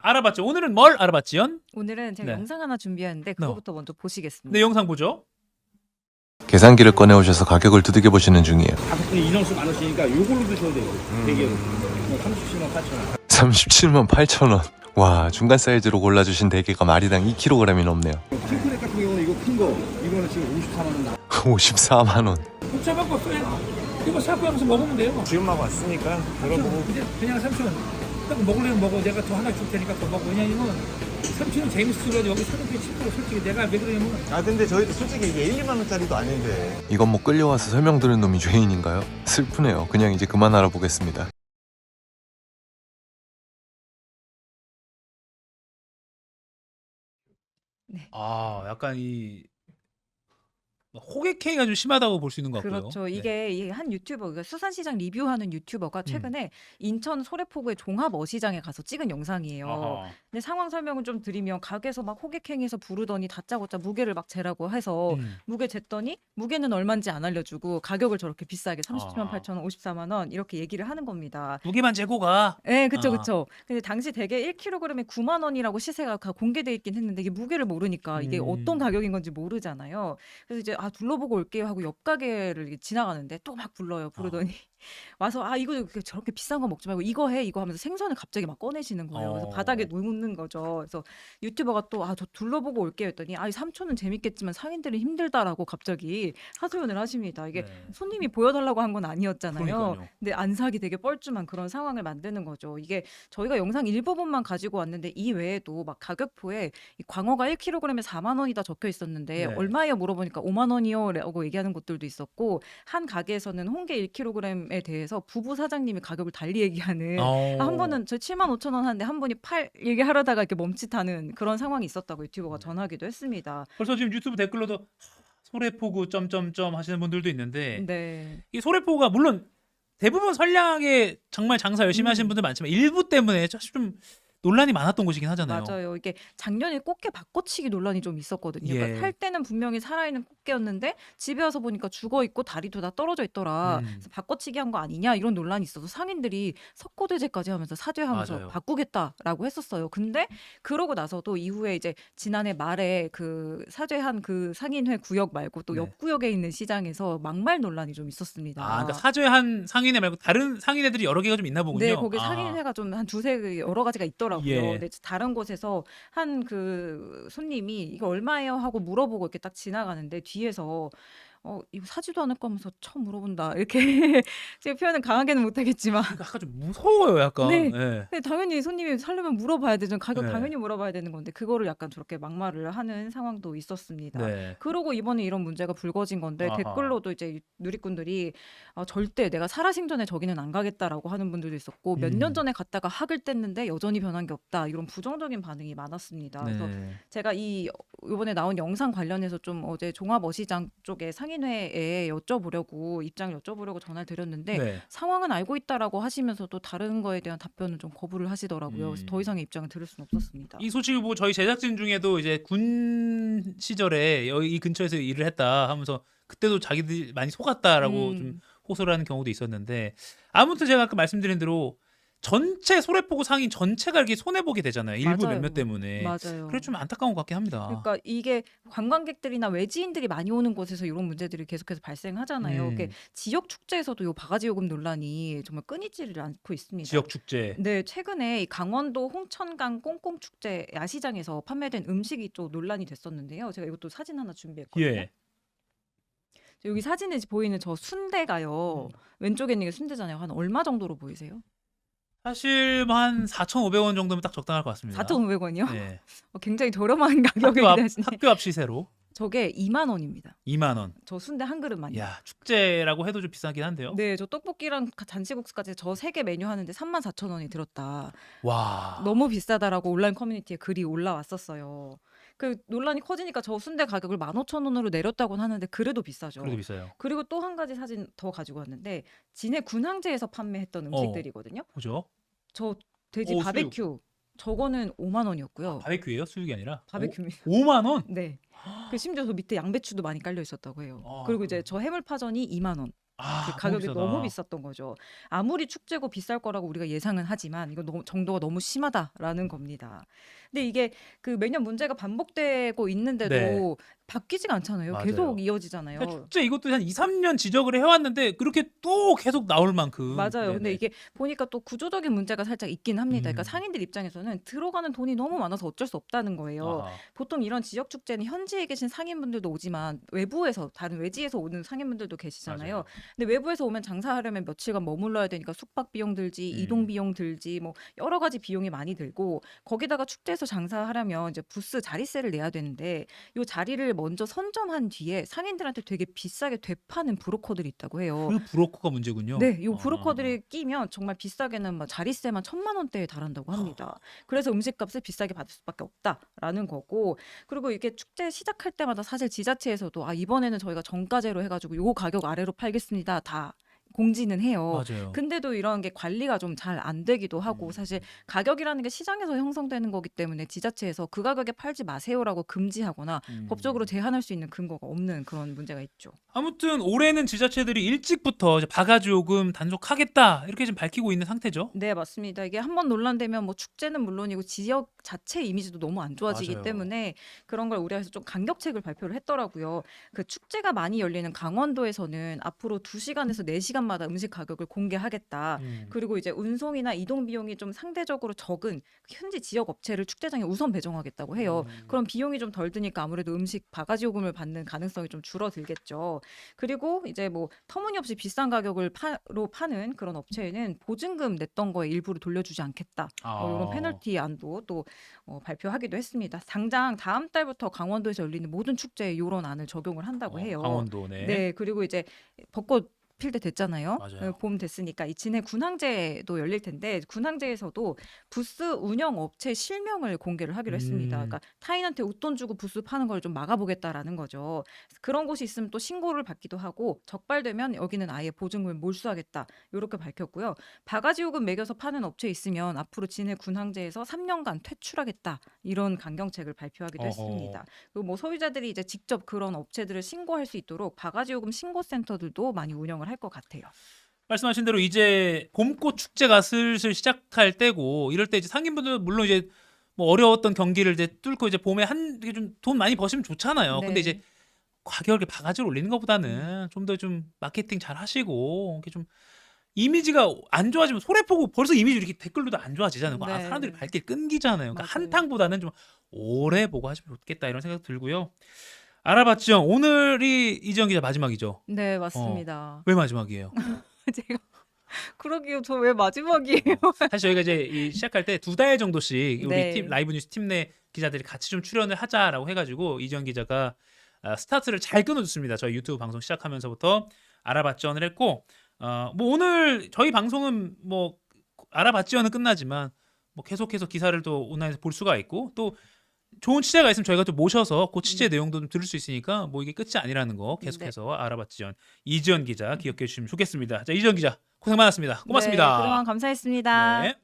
알아봤죠. 오늘은 뭘 알아봤지요? 오늘은 제가 네. 영상 하나 준비했는데 그거부터 먼저 보시겠습니다. 네, 영상 보죠. 계산기를 꺼내 오셔서 가격을 두들겨 보시는 중이에요. 다섯 분이 인원수 많으시니까 요걸로 드셔도 되고 대게로 37만 8천 원. 37만 8천 원. 와, 중간 사이즈로 골라주신 대게가 마리당 2kg이 넘네요. 킹크랩 같은 경우는 이거 큰 거 이거는 지금 54만 원 나. 54만 원. 붙여갖고 써야 이거 사고 하면서 먹으면 돼요. 지금하고 왔으니까 들어보고 그냥 삼촌 먹으려면 먹어. 내가 더 하나 줄 테니까 더 먹어. 왜냐면 삼촌은 재밌어서 여기 사람들이 친구로 솔직히 내가 왜 그러냐면 아 근데 저희도 솔직히 이게 1, 2만 원짜리도 아닌데 이건 뭐 끌려와서 설명 들은 놈이 죄인인가요? 슬프네요. 그냥 이제 그만 알아보겠습니다. 약간 이 호객행위가 좀 심하다고 볼 수 있는 것 같고요. 그렇죠. 네. 이게 한 유튜버, 그러니까 수산시장 리뷰하는 유튜버가 최근에 인천 소래포구의 종합어시장에 가서 찍은 영상이에요. 아하. 근데 상황 설명을 좀 드리면 가게에서 막 호객행위해서 부르더니 다짜고짜 무게를 막 재라고 해서 무게 쟀더니 무게는 얼마인지 안 알려주고 가격을 저렇게 비싸게 37만 8천 원, 54만 원 이렇게 얘기를 하는 겁니다. 무게만 재고 가. 네, 그쵸, 아. 그쵸. 근데 당시 대게 1kg에 9만 원이라고 시세가 공개돼 있긴 했는데 이게 무게를 모르니까 이게 어떤 가격인 건지 모르잖아요. 그래서 이제 둘러보고 올게요 하고 옆 가게를 이렇게 지나가는데 또 막 불러요. 부르더니 와서 이거 저렇게 비싼 거 먹지 말고 이거 해 이거 하면서 생선을 갑자기 막 꺼내시는 거예요. 그래서 바닥에 놓는 거죠. 그래서 유튜버가 또 저 둘러보고 올게요 했더니 이 삼촌은 재밌겠지만 상인들은 힘들다라고 갑자기 하소연을 하십니다. 이게 손님이 보여달라고 한 건 아니었잖아요. 그러니까요. 근데 안 사기 되게 뻘쭘한 그런 상황을 만드는 거죠. 이게 저희가 영상 일부분만 가지고 왔는데 이 외에도 막 가격표에 이 광어가 1kg에 4만 원이다 적혀 있었는데 네. 얼마예요 물어보니까 5만 원이요라고 얘기하는 곳들도 있었고 한 가게에서는 홍게 1kg에 대해서 부부 사장님이 가격을 달리 얘기하는 한 번은 저 7만 5천 원 하는데 한 분이 8 얘기하려다가 이렇게 멈칫하는 그런 상황이 있었다고 유튜버가 전하기도 했습니다. 벌써 지금 유튜브 댓글로도 소래포구 점점점 하시는 분들도 있는데 네. 이 소래포구가 물론 대부분 선량하게 정말 장사 열심히 하시는 분들 많지만 일부 때문에 사실 좀 논란이 많았던 곳이긴 하잖아요. 맞아요. 이게 작년에 꽃게 바꿔치기 논란이 좀 있었거든요. 예. 그러니까 살 때는 분명히 살아있는 꽃게였는데 집에 와서 보니까 죽어 있고 다리도 다 떨어져 있더라. 그래서 바꿔치기 한 거 아니냐 이런 논란이 있어서 상인들이 석고대죄까지 하면서 사죄하면서 맞아요. 바꾸겠다라고 했었어요. 근데 그러고 나서도 이후에 이제 지난해 말에 그 사죄한 그 상인회 구역 말고 또 네. 옆 구역에 있는 시장에서 막말 논란이 좀 있었습니다. 그러니까 사죄한 상인회 말고 다른 상인회들이 여러 개가 좀 있나 보군요. 네, 거기 상인회가 좀 한 두세 여러 가지가 있더라고요. 예. 근데 다른 곳에서 한 그 손님이 이거 얼마예요 하고 물어보고 이렇게 딱 지나가는데 뒤에서 이거 사지도 않을 거면서 처음 물어본다 이렇게 제가 표현은 강하게는 못하겠지만 그러니까 약간 좀 무서워요, 약간. 네. 예. 근데 당연히 손님이 살려면 물어봐야 되죠. 가격 네. 당연히 물어봐야 되는 건데 그거를 약간 저렇게 막말을 하는 상황도 있었습니다. 네. 그러고 이번에 이런 문제가 불거진 건데 아하. 댓글로도 이제 누리꾼들이 절대 내가 살아생전에 저기는 안 가겠다라고 하는 분들도 있었고 몇 년 전에 갔다가 학을 뗐는데 여전히 변한 게 없다 이런 부정적인 반응이 많았습니다. 그래서 네. 제가 이번에 나온 영상 관련해서 좀 어제 종합어시장 쪽에 상인회에 여쭤보려고 입장을 여쭤보려고 전화를 드렸는데 네. 상황은 알고 있다라고 하시면서도 다른 거에 대한 답변은 좀 거부를 하시더라고요. 그래서 더 이상의 입장을 들을 수는 없었습니다. 이 소식을 보고 저희 제작진 중에도 이제 군 시절에 여기 이 근처에서 일을 했다 하면서 그때도 자기들이 많이 속았다라고 좀 호소를 하는 경우도 있었는데 아무튼 제가 아까 말씀드린 대로 전체 소래포구 상인 전체가 이렇게 손해보게 되잖아요. 일부 맞아요. 몇몇 때문에. 맞아요. 그래 좀 안타까운 것 같긴 합니다. 그러니까 이게 관광객들이나 외지인들이 많이 오는 곳에서 이런 문제들이 계속해서 발생하잖아요. 이게 지역 축제에서도 요 바가지 요금 논란이 정말 끊이지를 않고 있습니다. 지역 축제. 네, 최근에 이 강원도 홍천강 꽁꽁축제 야시장에서 판매된 음식이 좀 논란이 됐었는데요. 제가 이것도 사진 하나 준비했거든요. 예. 여기 사진에 보이는 저 순대가요. 왼쪽에 있는 게 순대잖아요. 한 얼마 정도로 보이세요? 사실 한 4,500원 정도면 딱 적당할 것 같습니다. 4,500원이요? 예. 굉장히 저렴한 가격을 기대하시네. 학교 앞 시세로 저게 2만 원입니다. 2만 원. 저 순대 한 그릇만요. 야, 축제라고 해도 좀 비싸긴 한데요. 네, 저 떡볶이랑 잔치국수까지 저 3개 메뉴 하는데 34,000원이 들었다. 와. 너무 비싸다라고 온라인 커뮤니티에 글이 올라왔었어요. 그 논란이 커지니까 저 순대 가격을 15,000원으로 내렸다고는 하는데 그래도 비싸죠. 그래도 비싸요. 그리고 또 한 가지 사진 더 가지고 왔는데 진해 군항제에서 판매했던 음식들이거든요. 그죠? 저 돼지 수육. 바베큐 저거는 5만 원이었고요. 바베큐예요? 수육이 아니라? 바베큐입니다. 5만 원? 네. 그 심지어 저 밑에 양배추도 많이 깔려 있었다고 해요. 아, 그리고 이제 저 해물파전이 2만 원. 아, 가격이 비싸다. 너무 비쌌던 거죠. 아무리 축제고 비쌀 거라고 우리가 예상은 하지만 이거 정도가 너무 심하다라는 겁니다. 근데 이게 그 매년 문제가 반복되고 있는데도 네. 바뀌지가 않잖아요. 맞아요. 계속 이어지잖아요. 그러니까 축제 이것도 한 2, 3년 지적을 해왔는데 그렇게 또 계속 나올 만큼. 맞아요. 근데 네네. 이게 보니까 또 구조적인 문제가 살짝 있긴 합니다. 그러니까 음. 상인들 입장에서는 들어가는 돈이 너무 많아서 어쩔 수 없다는 거예요. 아하. 보통 이런 지역 축제는 현지에 계신 상인분들도 오지만 외부에서 다른 외지에서 오는 상인분들도 계시잖아요. 맞아요. 근데 외부에서 오면 장사하려면 며칠간 머물러야 되니까 숙박 비용 들지, 이동 비용 들지, 뭐 여러 가지 비용이 많이 들고 거기다가 축제에서 장사하려면 이제 부스 자리세를 내야 되는데 요 자리를 먼저 선점한 뒤에 상인들한테 되게 비싸게 되파는 브로커들이 있다고 해요. 그 브로커가 문제군요. 네, 요 아. 브로커들이 끼면 정말 비싸게는 막 자리세만 1,000만 원대에 달한다고 합니다. 그래서 음식값을 비싸게 받을 수밖에 없다라는 거고, 그리고 이게 축제 시작할 때마다 사실 지자체에서도 아 이번에는 저희가 정가제로 해가지고 요 가격 아래로 팔겠습니다 다 공지는 해요. 맞아요. 근데도 이런 게 관리가 좀 잘 안 되기도 하고 사실 가격이라는 게 시장에서 형성되는 거기 때문에 지자체에서 그 가격에 팔지 마세요라고 금지하거나 법적으로 제한할 수 있는 근거가 없는 그런 문제가 있죠. 아무튼 올해는 지자체들이 일찍부터 이제 바가지 요금 단속하겠다 이렇게 지금 밝히고 있는 상태죠. 네, 맞습니다. 이게 한번 논란되면 뭐 축제는 물론이고 지역 자체 이미지도 너무 안 좋아지기 맞아요. 때문에 그런 걸 우려해서 좀 강력책을 발표를 했더라고요. 그 축제가 많이 열리는 강원도에서는 앞으로 2시간에서 4시간마다 음식 가격을 공개하겠다. 그리고 이제 운송이나 이동 비용이 좀 상대적으로 적은 현지 지역 업체를 축제장에 우선 배정하겠다고 해요. 그럼 비용이 좀 덜 드니까 아무래도 음식 바가지 요금을 받는 가능성이 좀 줄어들겠죠. 그리고 이제 뭐 터무니없이 비싼 가격을 파는 그런 업체에는 보증금 냈던 거에 일부를 돌려주지 않겠다. 이런 페널티 안도 또 발표하기도 했습니다. 당장 다음 달부터 강원도에서 열리는 모든 축제에 이런 안을 적용을 한다고 해요. 강원도네. 네, 그리고 이제 벚꽃 필 때 됐잖아요. 맞아요. 봄 됐으니까 이 진해 군항제도 열릴 텐데 군항제에서도 부스 운영 업체 실명을 공개를 하기로 했습니다. 그러니까 타인한테 웃돈 주고 부스 파는 걸 좀 막아보겠다라는 거죠. 그런 곳이 있으면 또 신고를 받기도 하고 적발되면 여기는 아예 보증금을 몰수하겠다. 이렇게 밝혔고요. 바가지 요금 매겨서 파는 업체 있으면 앞으로 진해 군항제에서 3년간 퇴출하겠다. 이런 강경책을 발표하기도 어허. 했습니다. 그리고 뭐 소유자들이 이제 직접 그런 업체들을 신고할 수 있도록 바가지 요금 신고 센터들도 많이 운영을 할 것 같아요. 말씀하신 대로 이제 봄꽃 축제가 슬슬 시작할 때고 이럴 때 이제 상인분들 물론 이제 뭐 어려웠던 경기를 이제 뚫고 이제 봄에 이게 좀 돈 많이 버시면 좋잖아요. 근데 네. 이제 가격을 바가지로 올리는 것보다는 좀 더 좀 마케팅 잘 하시고 이렇게 좀 이미지가 안 좋아지면 소래 보고 벌써 이미지 이렇게 댓글로도 안 좋아지잖아요. 아, 네. 사람들이 발길 끊기잖아요. 그러니까 맞아요. 한탕보다는 좀 오래 보고 하시면 좋겠다 이런 생각 들고요. 알아봤죠. 오늘이 이지영 기자 마지막이죠. 네, 맞습니다. 왜 마지막이에요? 제가 그러게요. 저 왜 마지막이에요? 사실 저희가 이제 시작할 때 2달 정도씩 우리 네. 팀 라이브 뉴스 팀 내 기자들이 같이 좀 출연을 하자라고 해가지고 이지영 기자가 스타트를 잘 끊어줬습니다. 저희 유튜브 방송 시작하면서부터 알아봤죠를 했고 뭐 오늘 저희 방송은 뭐 알아봤지요는 끝나지만 뭐 계속해서 기사를 또 온라인에서 볼 수가 있고 또 좋은 취재가 있으면 저희가 또 모셔서 그 취재 내용도 좀 들을 수 있으니까 뭐 이게 끝이 아니라는 거 계속해서 알아봤지요. 이지연 기자 기억해 주시면 좋겠습니다. 자, 이지연 기자 고생 많았습니다. 고맙습니다. 네, 그동안 감사했습니다. 네.